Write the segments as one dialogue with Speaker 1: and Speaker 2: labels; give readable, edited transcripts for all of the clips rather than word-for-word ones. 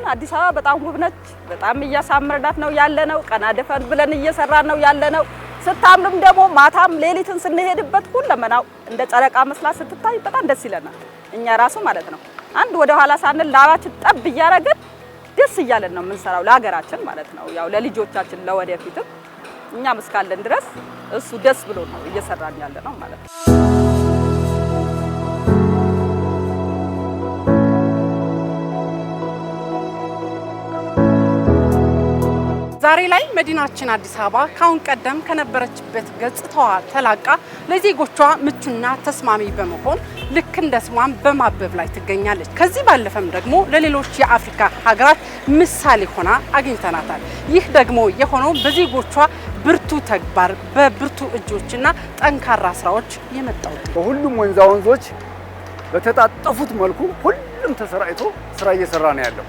Speaker 1: አዲስ አበባ በጣም ውብ ነች። በጣም እያሳመርናት ነው ያለነው። ቀና ደፈን ብለን እየሰራን ነው ያለነው። ስታምርም ደግሞ ማታም ሌሊትን ስንሄድበት ሁለመናው እንደ ጨረቃ መስላ ስትታይ በጣም ደስ ይለናል። እኛ ራሱ ማለት ነው አንድ ወደ ኋላ ሳንል ላባችን ጠብ እያረግን ደስ እያለን ነው የምንሰራው ለሀገራችን ማለት ነው። ያው ለልጆቻችን ለወደፊትም እኛም እስካለን ድረስ እሱ ደስ ብሎ ነው እየሰራን ያለነው ማለት ነው።
Speaker 2: ዛሬ ላይ መዲናችን አዲስ አበባ ካሁን ቀደም ከነበረችበት ገጽታዋ ተላቃ ለዜጎቿ ምቹና ተስማሚ በመሆን ልክ እንደ ስሟም በማበብ ላይ ትገኛለች። ከዚህ ባለፈም ደግሞ ለሌሎች የአፍሪካ ሀገራት ምሳሌ ሆና አግኝተናታል። ይህ ደግሞ የሆነው በዜጎቿ ብርቱ ተግባር፣ በብርቱ እጆችና ጠንካራ ስራዎች የመጣው
Speaker 3: በሁሉም ወንዞች በተጣጠፉት መልኩ ሁሉም ተሰራይቶ ስራ እየሰራ ነው ያለው።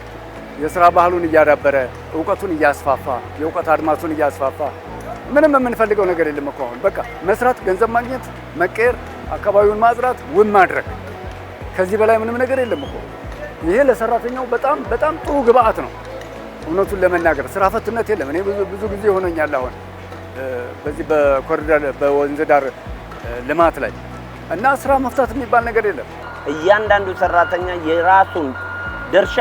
Speaker 3: የስራ ባህሉን እያዳበረ ዕውቀቱን እያስፋፋ የዕውቀት አድማሱን እያስፋፋ ምንም የምንፈልገው ነገር የለም እኮ አሁን በቃ መስራት፣ ገንዘብ ማግኘት፣ መቀየር፣ አካባቢውን ማጽዳት፣ ውብ ማድረግ ከዚህ በላይ ምንም ነገር የለም እኮ። ይሄ ለሰራተኛው በጣም ጥሩ ግብአት ነው። እውነቱን ለመናገር ስራ ፈትነት የለም። እኔ ብዙ ጊዜ ሆኖኛል አሁን በዚህ በኮሪደር በወንዝ ዳር ልማት ላይ እና ስራ መፍታት የሚባል ነገር የለም።
Speaker 4: እያንዳንዱ ሰራተኛ የራሱን ድርሻ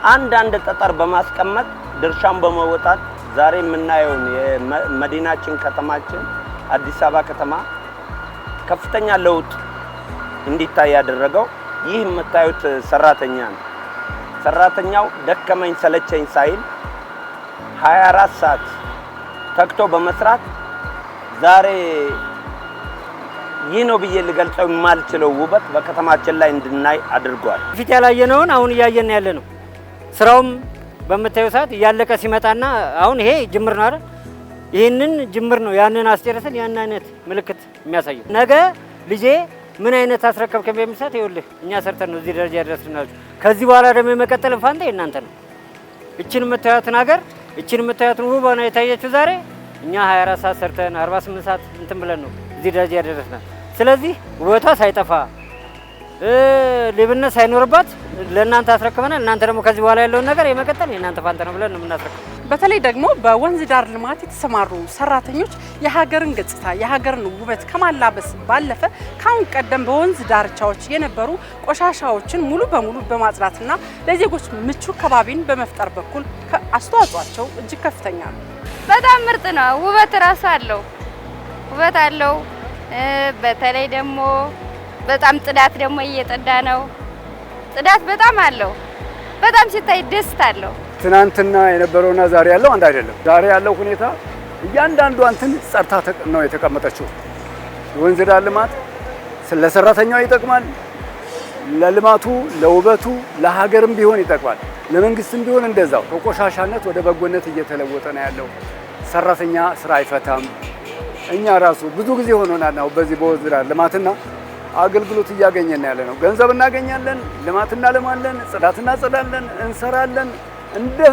Speaker 4: አንዳንድ ጠጠር በማስቀመጥ ድርሻን በመወጣት ዛሬ የምናየውን የመዲናችን ከተማችን አዲስ አበባ ከተማ ከፍተኛ ለውጥ እንዲታይ ያደረገው ይህ የምታዩት ሰራተኛ ነው። ሰራተኛው ደከመኝ ሰለቸኝ ሳይል 24 ሰዓት ተክቶ በመስራት ዛሬ ይህ ነው ብዬ ልገልጸው የማልችለው ውበት በከተማችን ላይ እንድናይ አድርጓል።
Speaker 5: ፊት ያላየነውን አሁን እያየን ያለ ነው። ስራውም በመታየው ሰዓት እያለቀ ሲመጣና አሁን ይሄ ጅምር ነው አይደል? ይሄንን ጅምር ነው ያንን አስጨረሰን ያን አይነት ምልክት የሚያሳየው። ነገ ልጄ ምን አይነት አስረከብከም በሚሰጥ ይኸውልህ እኛ ሰርተን ነው እዚህ ደረጃ ያደረስናችሁ። ከዚህ በኋላ ደግሞ የመቀጠል ፋንታ እናንተ ነው። እቺን የምታዩትን ሀገር እቺን የምታዩትን ውብ ሆና የታየችው ዛሬ እኛ 24 ሰዓት ሰርተን 48 ሰዓት እንትን ብለን ነው እዚህ ደረጃ ያደረስናል። ስለዚህ ውበቷ ሳይጠፋ ሌብነት ሳይኖርባት ለእናንተ አስረክበናል። እናንተ ደግሞ ከዚህ በኋላ ያለውን ነገር የመቀጠል የእናንተ ፋንታ ነው ብለን ነው የምናስረክበው።
Speaker 2: በተለይ ደግሞ በወንዝ ዳር ልማት የተሰማሩ ሰራተኞች የሀገርን ገጽታ የሀገርን ውበት ከማላበስ ባለፈ ካሁን ቀደም በወንዝ ዳርቻዎች የነበሩ ቆሻሻዎችን ሙሉ በሙሉ በማጽዳትና ለዜጎች ምቹ ከባቢን በመፍጠር በኩል አስተዋጽኦአቸው እጅግ ከፍተኛ ነው።
Speaker 6: በጣም ምርጥ ነው። ውበት ራሱ አለው፣ ውበት አለው። በተለይ ደግሞ በጣም ጽዳት ደግሞ እየጠዳ ነው። ጽዳት በጣም አለው። በጣም ሲታይ ደስታ አለው።
Speaker 3: ትናንትና የነበረውና ዛሬ ያለው አንድ አይደለም። ዛሬ ያለው ሁኔታ እያንዳንዱ አንተን ጸርታ ነው የተቀመጠችው። የወንዝ ዳር ልማት ለሰራተኛው ይጠቅማል፣ ለልማቱ፣ ለውበቱ፣ ለሀገርም ቢሆን ይጠቅማል፣ ለመንግስትም ቢሆን እንደዛው። ከቆሻሻነት ወደ በጎነት እየተለወጠ ነው ያለው። ሰራተኛ ስራ አይፈታም። እኛ ራሱ ብዙ ጊዜ ሆኖናል ነው በዚህ በወንዝ ዳር ልማትና አገልግሎት እያገኘን ያለ ነው። ገንዘብ እናገኛለን፣ ልማት እናለማለን፣ ጽዳት እናጸዳለን፣ እንሰራለን፣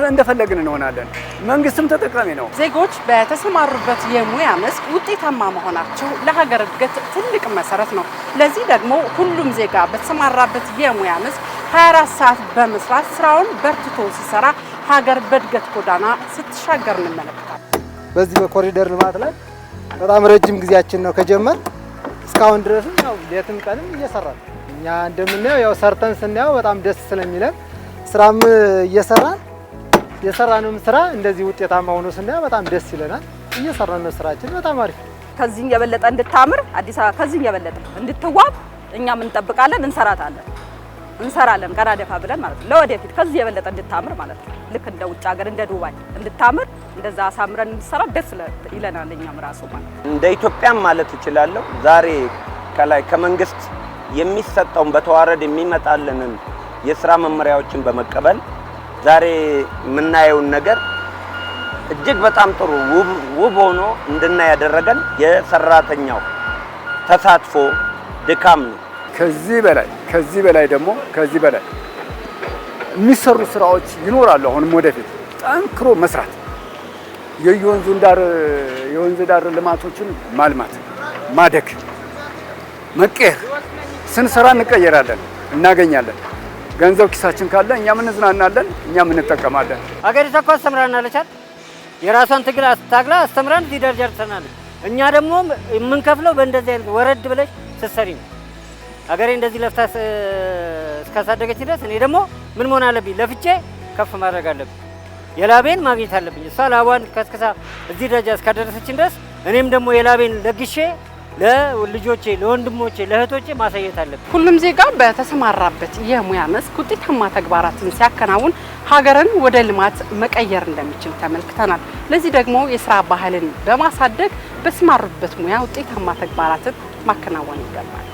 Speaker 3: እንደፈለግን እንሆናለን። መንግስትም ተጠቃሚ ነው።
Speaker 2: ዜጎች በተሰማሩበት የሙያ መስክ ውጤታማ መሆናቸው ለሀገር እድገት ትልቅ መሰረት ነው። ለዚህ ደግሞ ሁሉም ዜጋ በተሰማራበት የሙያ መስክ 24 ሰዓት በመስራት ስራውን በርትቶ ሲሰራ ሀገር በእድገት ጎዳና ስትሻገር እንመለከታለን።
Speaker 7: በዚህ በኮሪደር ልማት ላይ በጣም ረጅም ጊዜያችን ነው ከጀመር እስካሁን ድረስ ያው ሌትም ቀንም እየሰራን እኛ እንደምናየው ያው ሰርተን ስናየው በጣም ደስ ስለሚለን ስራም እየሰራን የሰራነውም ስራ እንደዚህ ውጤታማ ሆኖ ስናየው በጣም ደስ ይለናል። እየሰራን ነው ስራችን በጣም አሪፍ።
Speaker 1: ከዚህም የበለጠ እንድታምር አዲስ አበባ ከዚህም የበለጠ እንድትዋብ እኛም እንጠብቃለን፣ እንሰራለን ቀና ደፋ ብለን ማለት ነው። ለወደፊት ከዚህ የበለጠ እንድታምር ማለት ነው። ልክ እንደ ውጭ ሀገር እንደ ዱባይ እንድታምር እንደዛ አሳምረን እንድሰራ ደስ ይለናል እኛም ራሱ ማለት ነው።
Speaker 4: እንደ ኢትዮጵያም ማለት እችላለሁ ዛሬ ከላይ ከመንግስት የሚሰጠውን በተዋረድ የሚመጣልንን የስራ መመሪያዎችን በመቀበል ዛሬ የምናየውን ነገር እጅግ በጣም ጥሩ ውብ ሆኖ እንድናይ ያደረገን የሰራተኛው ተሳትፎ ድካም ነው።
Speaker 3: ከዚህ በላይ ደግሞ የሚሰሩ ስራዎች ይኖራሉ። አሁንም ወደፊት ጠንክሮ መስራት የወንዝ ዳር ልማቶችን ማልማት፣ ማደግ፣ መቀየር። ስንሰራ እንቀየራለን፣ እናገኛለን። ገንዘብ ኪሳችን ካለ እኛም እንዝናናለን፣ እኛም እንጠቀማለን።
Speaker 5: አገሪቷ እኮ አስተምራናለች አይደል? የራሷን ትግል አስታግላ አስተምራን እዚህ ደረጃ ደርሰናለች። እኛ ደግሞ የምንከፍለው በእንደዚህ አይነት ወረድ ብለሽ ስትሰሪ ነው። አገሬ እንደዚህ ለፍታ እስካሳደገች ድረስ እኔ ደግሞ ምን መሆን አለብኝ? ለፍቼ ከፍ ማድረግ አለብኝ። የላቤን ማግኘት አለብኝ። እሷ ላቧን ከስከሳ እዚህ ደረጃ እስካደረሰችን ድረስ እኔም ደግሞ የላቤን ለግሼ ለልጆቼ፣ ለወንድሞቼ፣ ለእህቶቼ ማሳየት አለብኝ።
Speaker 2: ሁሉም ዜጋ በተሰማራበት የሙያ መስክ ውጤታማ ተግባራትን ሲያከናውን ሀገርን ወደ ልማት መቀየር እንደሚችል ተመልክተናል። ለዚህ ደግሞ የስራ ባህልን በማሳደግ በተሰማሩበት ሙያ ውጤታማ ተግባራትን ማከናወን ይገባል።